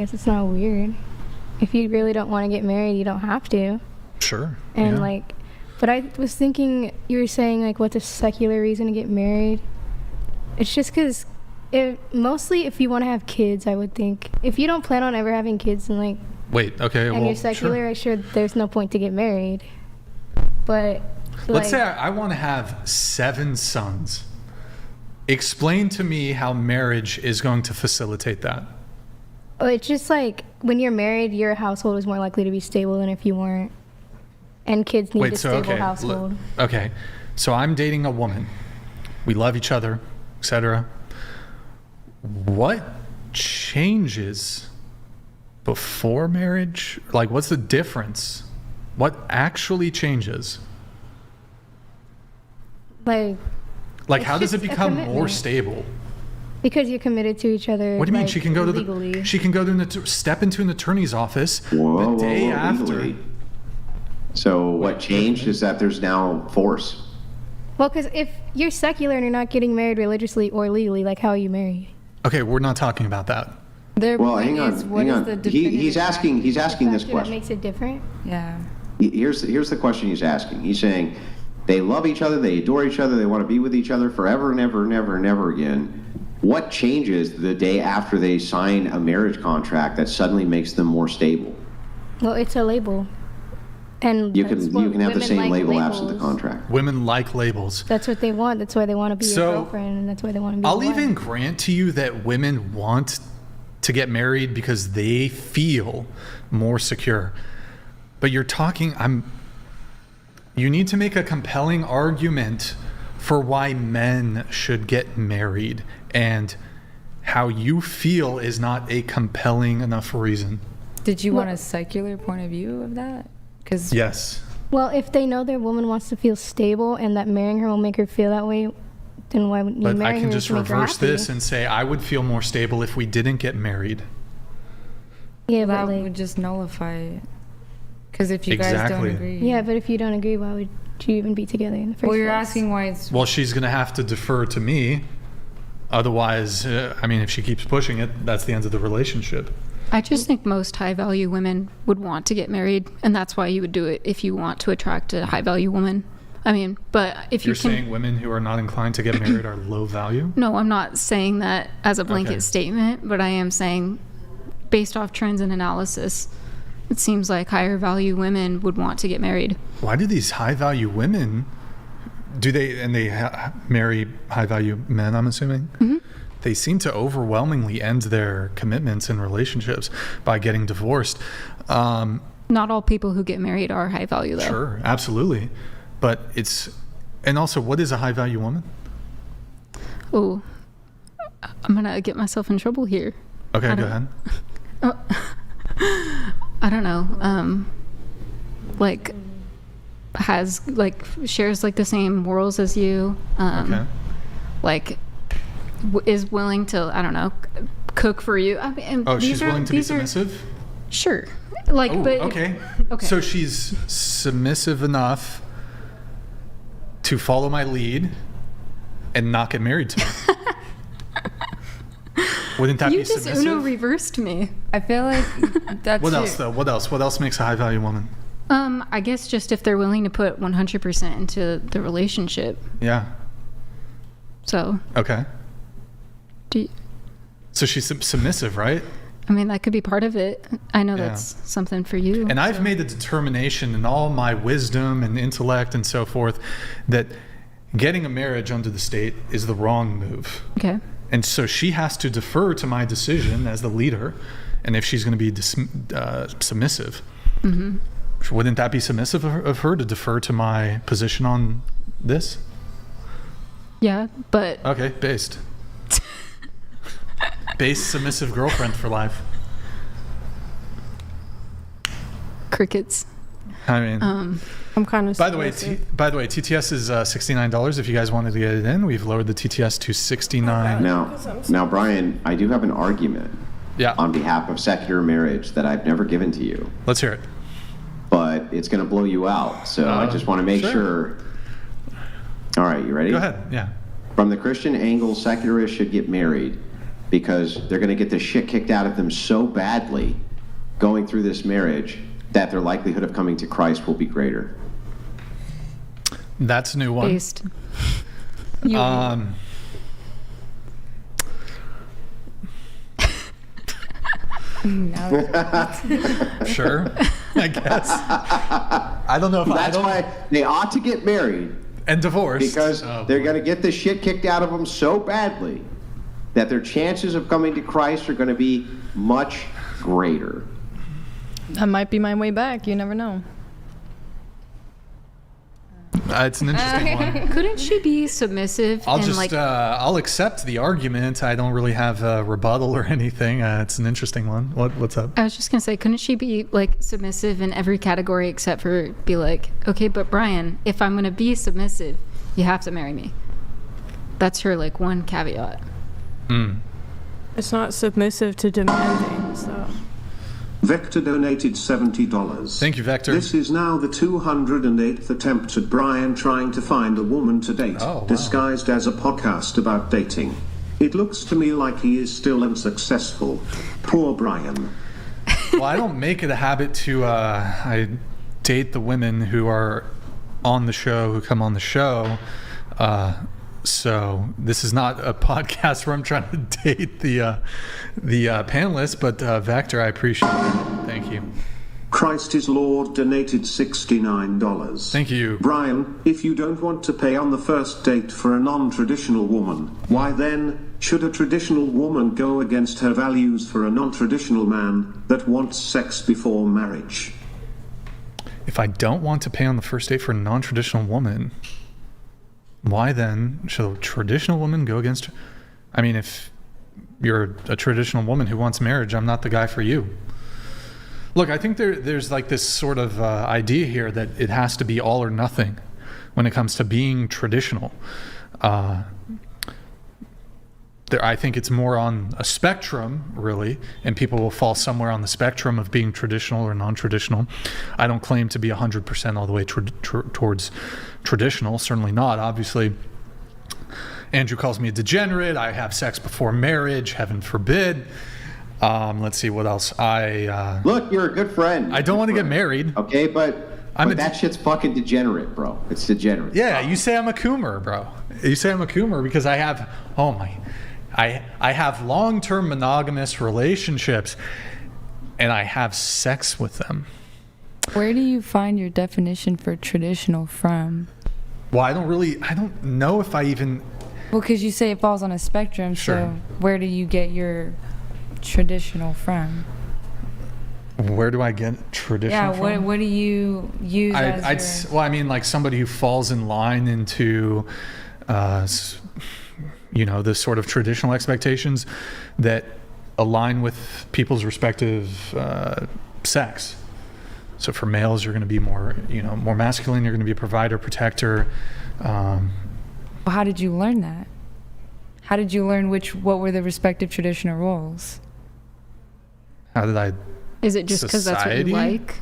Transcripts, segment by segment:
guess it's not weird. If you really don't want to get married, you don't have to. Sure. And yeah. but I was thinking, you were saying what's a secular reason to get married? It's just because mostly if you want to have kids, I would think. If you don't plan on ever having kids and Wait, okay, and you're secular, sure, there's no point to get married. But let's say I want to have 7 sons. Explain to me how marriage is going to facilitate that. It's just when you're married, your household is more likely to be stable than if you weren't. And kids need a stable household. Okay, so I'm dating a woman. We love each other, etc. What changes before marriage? What's the difference? What actually changes? How does it become more stable? Because you're committed to each other. What do you mean? She can go legally. step into an attorney's office the day after. Legally. So what changed is that there's now force. Well, because if you're secular and you're not getting married religiously or legally, how are you married? Okay, we're not talking about that. Hang on. He's asking this question. That makes it different? Yeah. Here's the question he's asking. He's saying they love each other, they adore each other, they want to be with each other forever and ever and ever and ever again. What changes the day after they sign a marriage contract that suddenly makes them more stable? Well, it's a label. And you can have the same label absent the contract. Women like labels. That's what they want. That's why they want to be your girlfriend, and that's why they want to be I'll your wife. even grant to you that women want to get married because they feel more secure. But you're talking, you need to make a compelling argument for why men should get married, and how you feel is not a compelling enough reason. Did you want a secular point of view of that? Yes. Well, if they know their woman wants to feel stable and that marrying her will make her feel that way, then why wouldn't you marry her? But I can just reverse this and say I would feel more stable if we didn't get married. Yeah, that but would just nullify it. Because if you guys don't agree. Yeah, but if you don't agree, why would you even be together in the first place? Well, you're asking why it's... Well, she's going to have to defer to me. Otherwise, if she keeps pushing it, that's the end of the relationship. I just think most high-value women would want to get married, and that's why you would do it if you want to attract a high-value woman. But if you're saying women who are not inclined to get married are low value? No, I'm not saying that as a blanket statement, but I am saying, based off trends and analysis, it seems like higher value women would want to get married. Why do these high-value women, marry high-value men, I'm assuming? Mm-hmm. They seem to overwhelmingly end their commitments and relationships by getting divorced. Not all people who get married are high value, though. Sure, absolutely. But and also, what is a high value woman? Oh, I'm going to get myself in trouble here. Okay, go ahead. I don't know. Shares the same morals as you. Okay. Is willing to, I don't know, cook for you. She's willing to be submissive? Sure. Okay. So she's submissive enough to follow my lead and not get married to me. Wouldn't that be submissive? You just Uno reversed me. I feel like that's What else, though? What else makes a high-value woman? I guess just if they're willing to put 100% into the relationship. Yeah. So. Okay. So she's submissive, right? That could be part of it. I know that's something for you. And I've made the determination in all my wisdom and intellect and so forth that getting a marriage under the state is the wrong move. Okay. And so she has to defer to my decision as the leader, and if she's going to be submissive. Mm-hmm. Wouldn't that be submissive of her to defer to my position on this? Yeah, but... Okay, based. Base submissive girlfriend for life. Crickets. I'm kind of. By the way, TTS is $69. If you guys wanted to get it in, we've lowered the TTS to $69. Now, Brian, I do have an argument. Yeah. On behalf of secular marriage that I've never given to you. Let's hear it. But it's going to blow you out, so I just want to make sure. All right, you ready? Go ahead. Yeah. From the Christian angle, secularists should get married. because they're going to get the shit kicked out of them so badly going through this marriage that their likelihood of coming to Christ will be greater. That's a new one. Based. Sure, I guess. I don't know if That's why they ought to get married, and divorced, because they're going to get the shit kicked out of them so badly that their chances of coming to Christ are going to be much greater. That might be my way back. You never know. It's an interesting one. Couldn't she be submissive I'll and just like I'll accept the argument. I don't really have a rebuttal or anything. It's an interesting one. What's up? I was just gonna say, couldn't she be like submissive in every category except for be like, okay, but Brian, if I'm gonna be submissive, you have to marry me. That's her like one caveat. It's not submissive to demanding, so. Vector donated $70. Thank you, Vector. This is now the 208th attempt at Brian trying to find a woman to date, Oh, wow. disguised as a podcast about dating. It looks to me like he is still unsuccessful. Poor Brian. Well, I don't make it a habit to I date the women who are on the show, who come on the show. So this is not a podcast where I'm trying to date the panelists, but Vector, I appreciate it. Thank you. Christ is Lord donated $69. Thank you. Brian, if you don't want to pay on the first date for a non-traditional woman, why then should a traditional woman go against her values for a non-traditional man that wants sex before marriage? If I don't want to pay on the first date for a non-traditional woman, why then should a traditional woman go against? I mean, if you're a traditional woman who wants marriage, I'm not the guy for you. Look, I think there's like this sort of idea here that it has to be all or nothing when it comes to being traditional. I think it's more on a spectrum, really, and people will fall somewhere on the spectrum of being traditional or non-traditional. I don't claim to be 100% all the way towards traditional, certainly not. Obviously, Andrew calls me a degenerate. I have sex before marriage, heaven forbid. Let's see, what else? Look, you're a good friend. I don't want to get married. Okay, but that shit's fucking degenerate, bro. It's degenerate. Yeah, you say I'm a coomer, bro. You say I'm a coomer because I have, I have long-term monogamous relationships, and I have sex with them. Where do you find your definition for traditional from? Well, I don't know if I even... Well, because you say it falls on a spectrum, Sure. so where do you get your traditional from? Where do I get traditional from? Yeah, what do you use Well, I mean, like somebody who falls in line into, the sort of traditional expectations that align with people's respective sex. So for males, you're going to be more masculine. You're going to be a provider, protector. How did you learn that? How did you learn what were the respective traditional roles? How did I? Is it just because that's what you Society? like?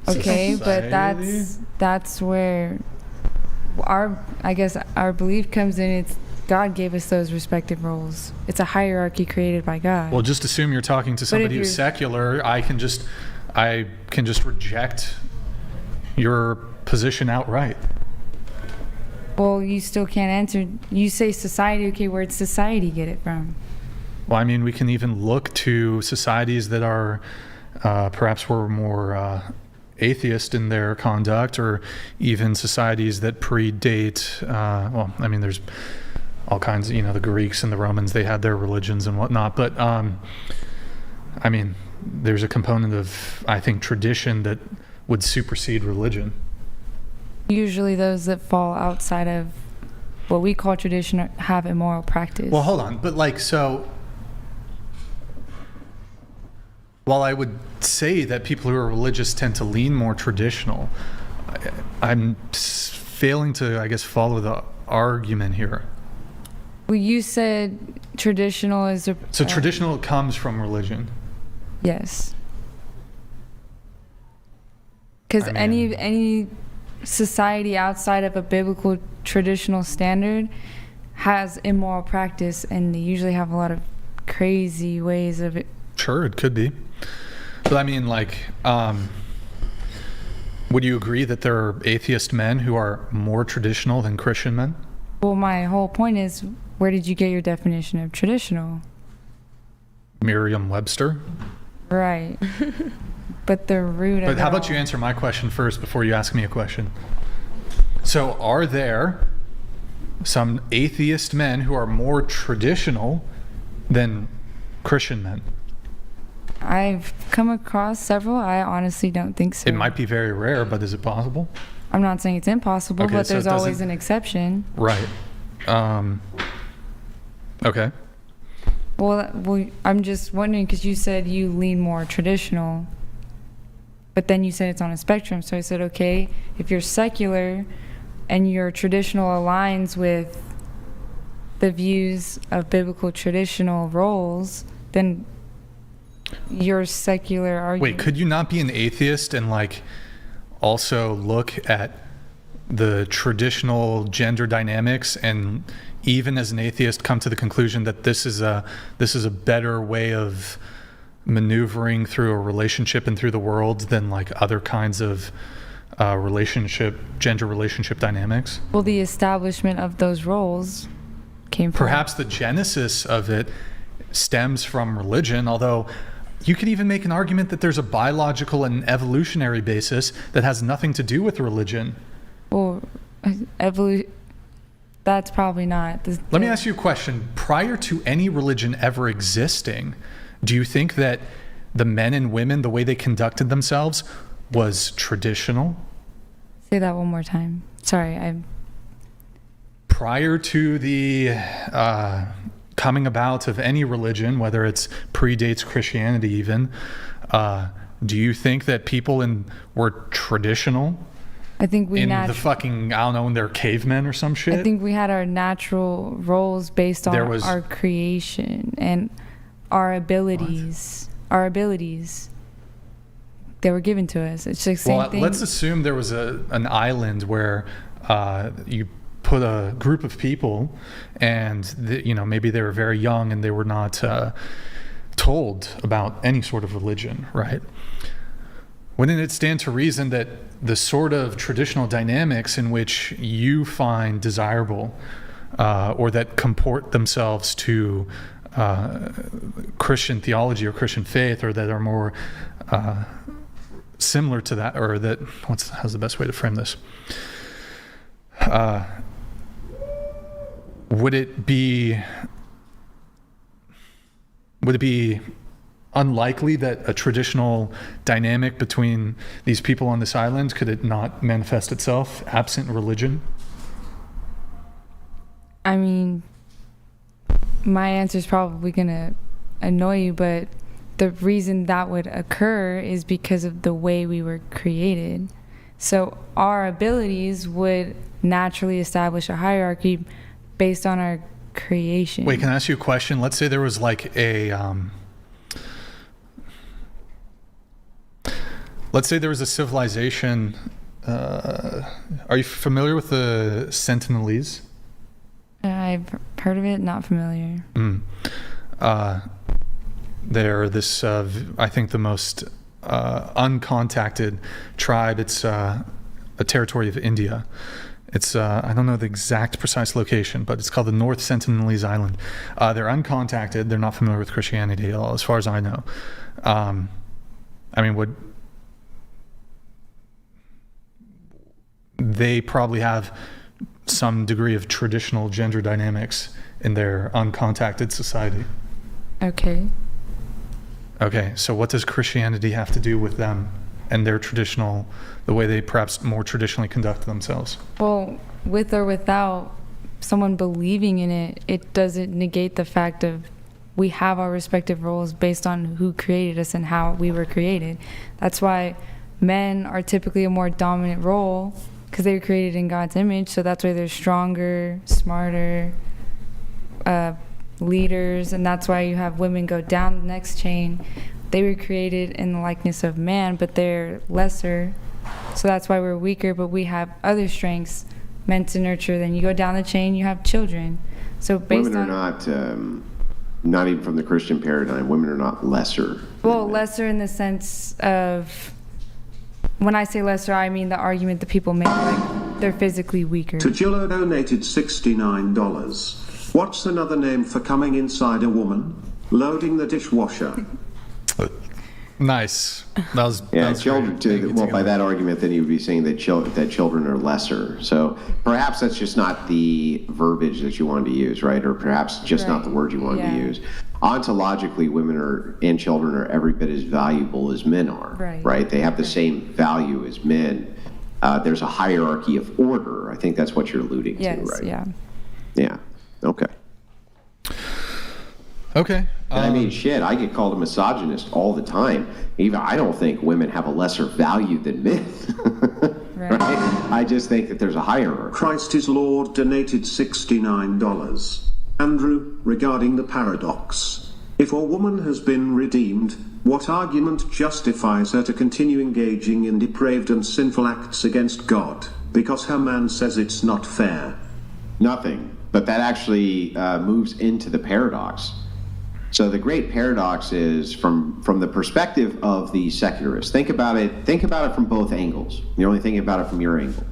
Okay, but Society? that's where our belief comes in. It's God gave us those respective roles. It's a hierarchy created by God. Well, just assume you're talking to somebody who's you're- secular. I can just reject your position outright. Well, you still can't answer. You say society. Okay, where'd society get it from? Well, I mean, we can even look to societies that are perhaps were more atheist in their conduct, or even societies that predate. There's all kinds of, the Greeks and the Romans, they had their religions and whatnot. But, there's a component of, I think, tradition that would supersede religion. Usually, those that fall outside of what we call tradition have immoral practice. Well, hold on. But while I would say that people who are religious tend to lean more traditional, I'm failing to, I guess, follow the argument here. Well, you said traditional is a. So traditional comes from religion. Yes. Because any society outside of a biblical traditional standard has immoral practice, and they usually have a lot of crazy ways of it. Sure, it could be. But I mean, like, would you agree that there are atheist men who are more traditional than Christian men? Well, my whole point is, where did you get your definition of traditional? Merriam-Webster? Right. But the root of But how it about you all- answer my question first before you ask me a question? So are there some atheist men who are more traditional than Christian men? I've come across several. I honestly don't think so. It might be very rare, but is it possible? I'm not saying it's impossible, Okay, but so there's it doesn't- always an exception. Right. Okay. Well, I'm just wondering, because you said you lean more traditional, but then you said it's on a spectrum. So I said, okay, if you're secular and your traditional aligns with the views of biblical traditional roles, then your secular argument. Wait, could you not be an atheist and like also look at the traditional gender dynamics and even as an atheist come to the conclusion that this is a better way of maneuvering through a relationship and through the world than like other kinds of gender relationship dynamics? Well, the establishment of those roles came from. Perhaps the genesis of it stems from religion, although you could even make an argument that there's a biological and evolutionary basis that has nothing to do with religion. Well, that's probably not. Let me ask you a question. Prior to any religion ever existing, do you think that the men and women, the way they conducted themselves, was traditional? Say that one more time. Sorry, Prior to the coming about of any religion, whether it's predates Christianity even, do you think that people were traditional? I think we in the fucking, I don't know, when they're cavemen or some shit? I think we had our natural roles based on There was- our creation and our abilities. Our abilities. They were given to us. It's the same Well, thing. let's assume there was an island where you put a group of people and maybe they were very young and they were not told about any sort of religion, right? Wouldn't it stand to reason that the sort of traditional dynamics in which you find desirable or that comport themselves to Christian theology or Christian faith, or that are more similar to that, or that, how's the best way to frame this? Would it be unlikely that a traditional dynamic between these people on this island, could it not manifest itself absent religion? I mean, my answer is probably going to annoy you, but the reason that would occur is because of the way we were created. So our abilities would naturally establish a hierarchy based on our creation. Wait, can I ask you a question? Let's say there was like let's say there was a civilization. Are you familiar with the Sentinelese? I've heard of it, not familiar. They're this, I think, the most uncontacted tribe. It's a territory of India. It's, I don't know the exact precise location, but it's called the North Sentinelese Island. They're uncontacted. They're not familiar with Christianity at all, as far as I know. I mean, they probably have some degree of traditional gender dynamics in their uncontacted society. Okay. Okay, so what does Christianity have to do with them and their traditional, the way they perhaps more traditionally conduct themselves? Well, with or without someone believing in it, it doesn't negate the fact of we have our respective roles based on who created us and how we were created. That's why men are typically a more dominant role, because they were created in God's image. So that's why they're stronger, smarter, leaders, and that's why you have women go down the next chain. They were created in the likeness of man, but they're lesser. So that's why we're weaker, but we have other strengths meant to nurture. Then you go down the chain, you have children. So based Women are on not not even from the Christian paradigm. Women are not lesser. Well, lesser in the sense of, when I say lesser, I mean the argument that people make, like they're physically weaker. Tajillo donated $69. What's another name for coming inside a woman? Loading the dishwasher. Nice. That was Yeah, that was children. great. Well, by that argument, then you would be saying that children are lesser. So perhaps that's just not the verbiage that you wanted to use, right? Or perhaps just not the word you wanted to use. Ontologically, women and children are every bit as valuable as men are. Right? They have the same value as men. There's a hierarchy of order. I think that's what you're alluding to, right? Yeah. Yeah. Okay. Okay. I mean, shit, I get called a misogynist all the time. Even I don't think women have a lesser value than men. Right? I just think that there's a hierarchy. Christ is Lord donated $69. Andrew, regarding the paradox. If a woman has been redeemed, what argument justifies her to continue engaging in depraved and sinful acts against God? Because her man says it's not fair. Nothing. But that actually moves into the paradox. So the great paradox is from the perspective of the secularists. Think about it from both angles. You're only thinking about it from your angle.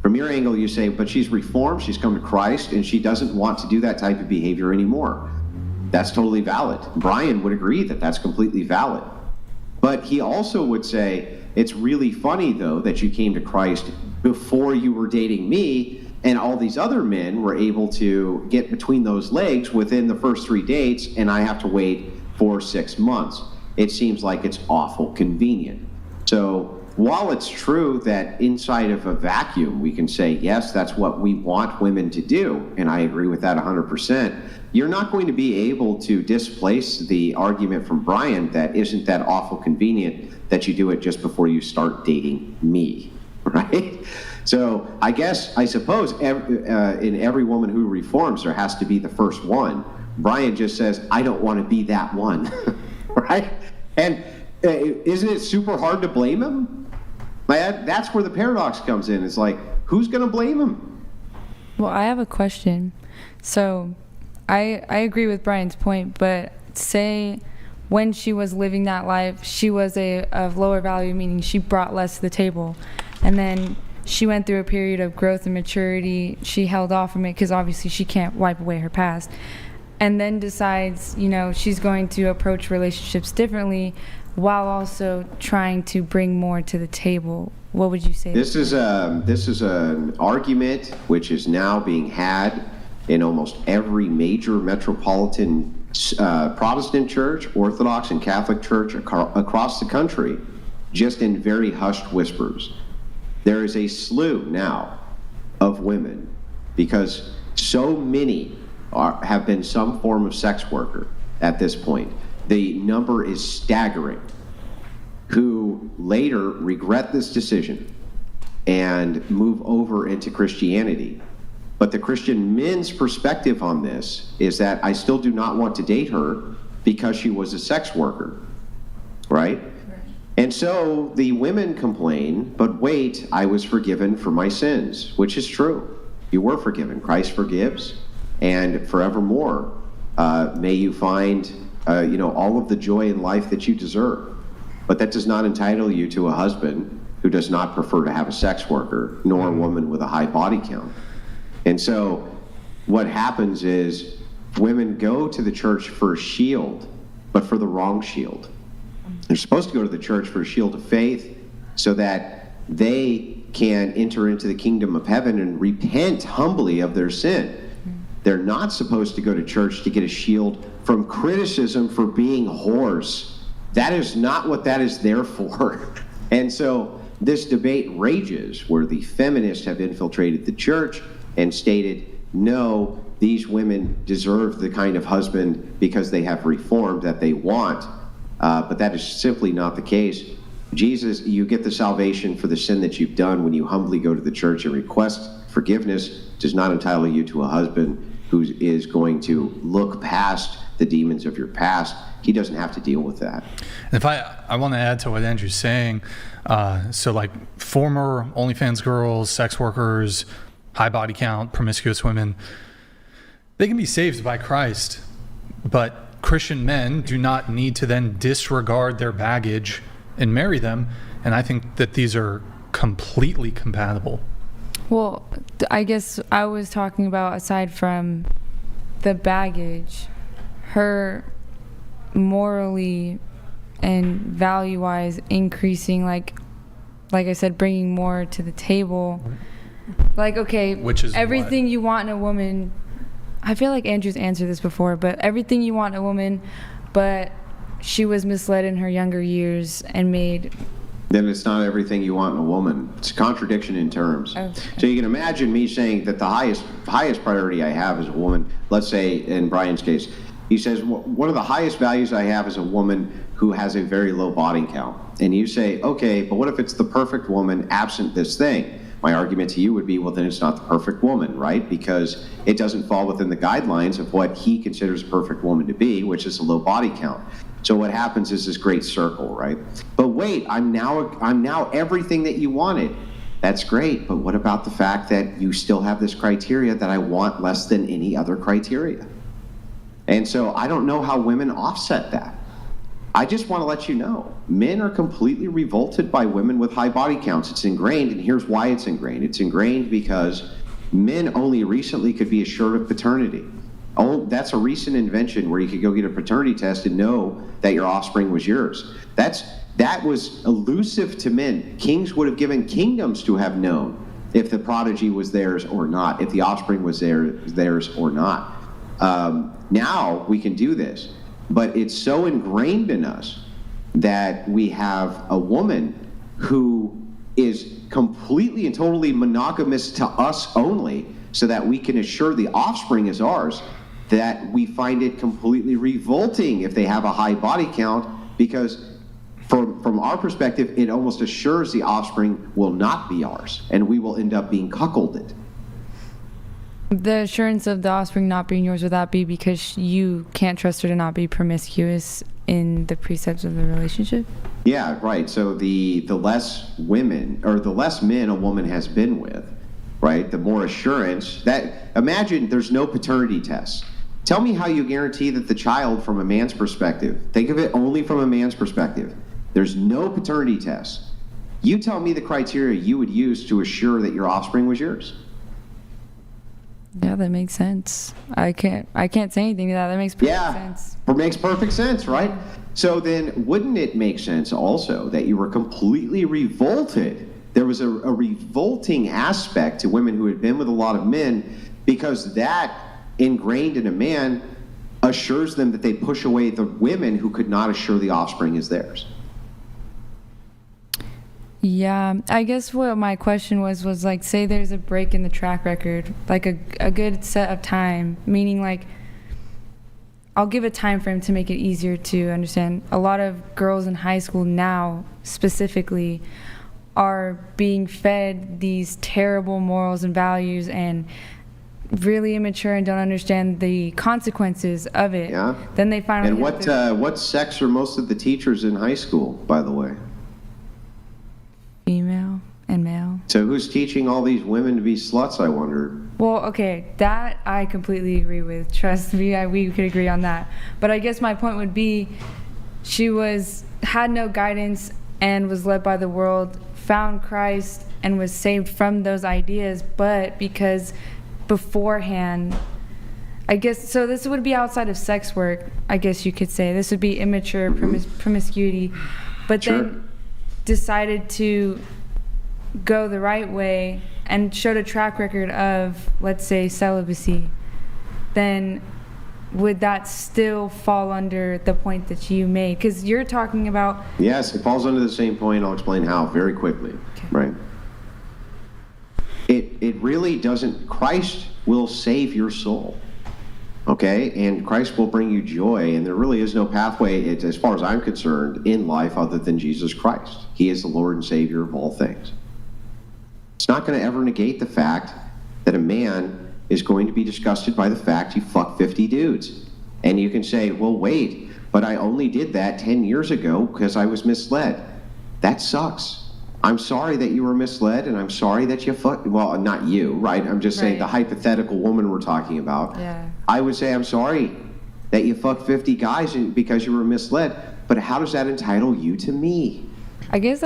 From your angle, you say, but she's reformed, she's come to Christ, and she doesn't want to do that type of behavior anymore. That's totally valid. Brian would agree that that's completely valid. But he also would say, it's really funny, though, that you came to Christ before you were dating me, and all these other men were able to get between those legs within the first 3 dates, and I have to wait for 6 months. It seems like it's awful convenient. So while it's true that inside of a vacuum we can say, yes, that's what we want women to do, and I agree with that 100%, you're not going to be able to displace the argument from Brian that isn't that awful convenient that you do it just before you start dating me, right? So I suppose in every woman who reforms, there has to be the first one. Brian just says, I don't want to be that one, right? And isn't it super hard to blame him? That's where the paradox comes in. It's like, who's going to blame him? Well, I have a question. So I agree with Brian's point, but say when she was living that life, she was of lower value, meaning she brought less to the table. And then she went through a period of growth and maturity. She held off from it because obviously she can't wipe away her past. And then decides, she's going to approach relationships differently while also trying to bring more to the table. What would you say? This is an argument which is now being had in almost every major metropolitan Protestant church, Orthodox and Catholic church across the country, just in very hushed whispers. There is a slew now of women because so many have been some form of sex worker at this point. The number is staggering, who later regret this decision and move over into Christianity. But the Christian men's perspective on this is that I still do not want to date her because she was a sex worker, right? And so the women complain, but wait, I was forgiven for my sins, which is true. You were forgiven. Christ forgives, and forevermore may you find all of the joy in life that you deserve. But that does not entitle you to a husband who does not prefer to have a sex worker, nor a woman with a high body count. And so what happens is women go to the church for a shield, but for the wrong shield. They're supposed to go to the church for a shield of faith so that they can enter into the kingdom of heaven and repent humbly of their sin. They're not supposed to go to church to get a shield from criticism for being whores. That is not what that is there for. And so this debate rages where the feminists have infiltrated the church and stated, no, these women deserve the kind of husband because they have reformed that they want. But that is simply not the case. Jesus, you get the salvation for the sin that you've done when you humbly go to the church and request forgiveness. Does not entitle you to a husband who is going to look past the demons of your past. He doesn't have to deal with that. And if I want to add to what Andrew's saying, so like former OnlyFans girls, sex workers, high body count, promiscuous women, they can be saved by Christ, but Christian men do not need to then disregard their baggage and marry them. And I think that these are completely compatible. Well, I guess I was talking about, aside from the baggage, her morally and value-wise increasing, like I said, bringing more to the table. Like, okay, Which is everything you want in a woman. I feel like Andrew's answered this before, but everything you want in a woman, but she was misled in her younger years and made. Then it's not everything you want in a woman. It's a contradiction in terms. Okay. So you can imagine me saying that the highest priority I have as a woman, let's say in Brian's case, he says, one of the highest values I have is a woman who has a very low body count. And you say, okay, but what if it's the perfect woman absent this thing? My argument to you would be, well, then it's not the perfect woman, right? Because it doesn't fall within the guidelines of what he considers a perfect woman to be, which is a low body count. So what happens is this great circle, right? But wait, I'm now everything that you wanted. That's great, but what about the fact that you still have this criteria that I want less than any other criteria? And so I don't know how women offset that. I just want to let you know, men are completely revolted by women with high body counts. It's ingrained, and here's why it's ingrained. It's ingrained because men only recently could be assured of paternity. Oh, that's a recent invention where you could go get a paternity test and know that your offspring was yours. That was elusive to men. Kings would have given kingdoms to have known if the prodigy was theirs or not, if the offspring was theirs or not. Now we can do this. But it's so ingrained in us that we have a woman who is completely and totally monogamous to us only, so that we can assure the offspring is ours, that we find it completely revolting if they have a high body count, because from our perspective, it almost assures the offspring will not be ours, and we will end up being cuckolded. The assurance of the offspring not being yours, would that be because you can't trust her to not be promiscuous in the precepts of the relationship? Yeah, right. So the less women, or the less men a woman has been with, right, the more assurance that, imagine there's no paternity tests. Tell me how you guarantee that the child, from a man's perspective, think of it only from a man's perspective, there's no paternity tests. You tell me the criteria you would use to assure that your offspring was yours. Yeah, that makes sense. I can't say anything to that. That makes perfect sense. It makes perfect sense, right? So then wouldn't it make sense also that you were completely revolted? There was a revolting aspect to women who had been with a lot of men, because that ingrained in a man assures them that they push away the women who could not assure the offspring is theirs. Yeah, I guess what my question was like, say there's a break in the track record, like a good set of time, meaning like, I'll give a time frame to make it easier to understand. A lot of girls in high school now, specifically, are being fed these terrible morals and values and really immature and don't understand the consequences of it. Yeah. Then they finally. And what sex are most of the teachers in high school, by the way? Female and male. So who's teaching all these women to be sluts, I wonder? Well, okay, that I completely agree with. Trust me, we could agree on that. But I guess my point would be, she had no guidance and was led by the world, found Christ and was saved from those ideas, but because beforehand, I guess, so this would be outside of sex work, I guess you could say. This would be immature promiscuity, but Sure. then decided to go the right way and showed a track record of, let's say, celibacy, then would that still fall under the point that you made? Because you're talking about... Yes, it falls under the same point. I'll explain how very quickly. Okay. Right. It really doesn't. Christ will save your soul. Okay? And Christ will bring you joy, and there really is no pathway, as far as I'm concerned, in life other than Jesus Christ. He is the Lord and Savior of all things. It's not going to ever negate the fact that a man is going to be disgusted by the fact he fucked 50 dudes. And you can say, well, wait, but I only did that 10 years ago because I was misled. That sucks. I'm sorry that you were misled, and I'm sorry that you fucked, well, not you, right? I'm just saying the hypothetical woman we're talking about. Yeah. I would say, I'm sorry that you fucked 50 guys because you were misled. But how does that entitle you to me? I guess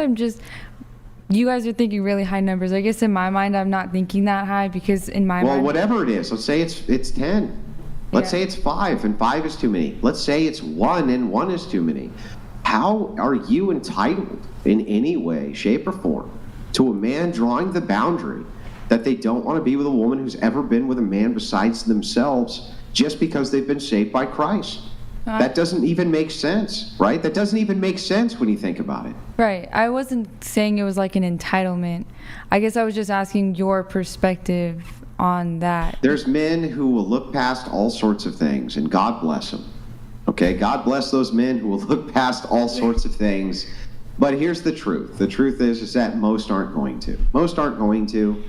you guys are thinking really high numbers. I guess in my mind, I'm not thinking that high because in my Well, mind. whatever it is, let's say it's 10. Let's say it's 5 and 5 is too many. Let's say it's 1 and 1 is too many. How are you entitled in any way, shape, or form to a man drawing the boundary that they don't want to be with a woman who's ever been with a man besides themselves just because they've been saved by Christ? That doesn't even make sense, right? That doesn't even make sense when you think about it. Right. I wasn't saying it was like an entitlement. I guess I was just asking your perspective on that. There's men who will look past all sorts of things, and God bless them. Okay, God bless those men who will look past all sorts of things. But here's the truth. The truth is that most aren't going to. Most aren't going to.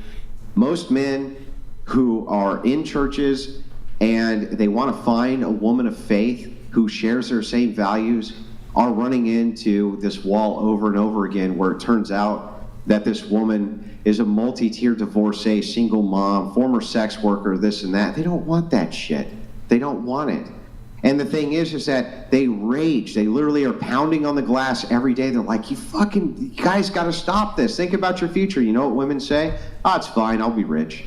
Most men who are in churches and they want to find a woman of faith who shares their same values are running into this wall over and over again, where it turns out that this woman is a multi-tier divorcee, single mom, former sex worker, this and that. They don't want that shit. They don't want it. And the thing is that they rage. They literally are pounding on the glass every day. They're like, you guys got to stop this. Think about your future. You know what women say? Oh, it's fine. I'll be rich.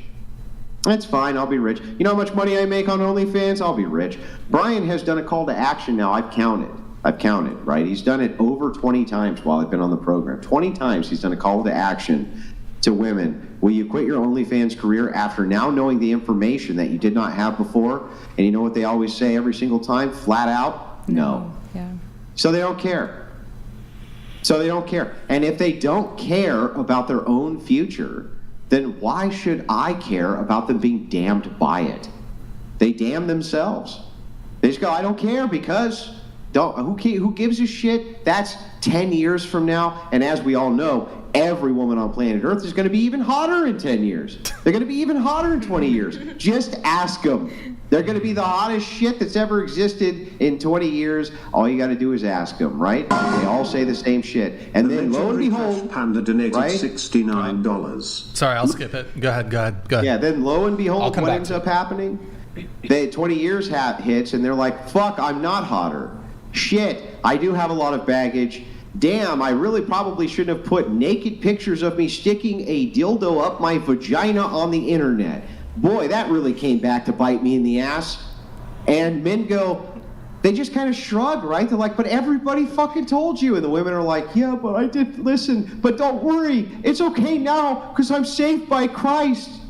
It's fine. I'll be rich. You know how much money I make on OnlyFans? I'll be rich. Brian has done a call to action now. I've counted, right? He's done it over 20 times while I've been on the program. 20 times he's done a call to action to women. Will you quit your OnlyFans career after now knowing the information that you did not have before? And you know what they always say every single time? Flat out, no. Yeah. So they don't care. And if they don't care about their own future, then why should I care about them being damned by it? They damn themselves. They just go, I don't care because who gives a shit? That's 10 years from now. And as we all know, every woman on planet Earth is going to be even hotter in 10 years. They're going to be even hotter in 20 years. Just ask them. They're going to be the hottest shit that's ever existed in 20 years. All you got to do is ask them, right? They all say the same shit. And then lo and behold, Panda donated right? $69. Sorry, I'll skip it. Go ahead. Yeah, then lo and I'll behold, come what back ends to up happening? 20 years hits, and they're like, fuck, I'm not hotter. Shit, I do have a lot of baggage. Damn, I really probably shouldn't have put naked pictures of me sticking a dildo up my vagina on the internet. Boy, that really came back to bite me in the ass. And men go, they just kind of shrug, right? They're like, but everybody fucking told you. And the women are like, yeah, but I did listen. But don't worry, it's okay now because I'm saved by Christ.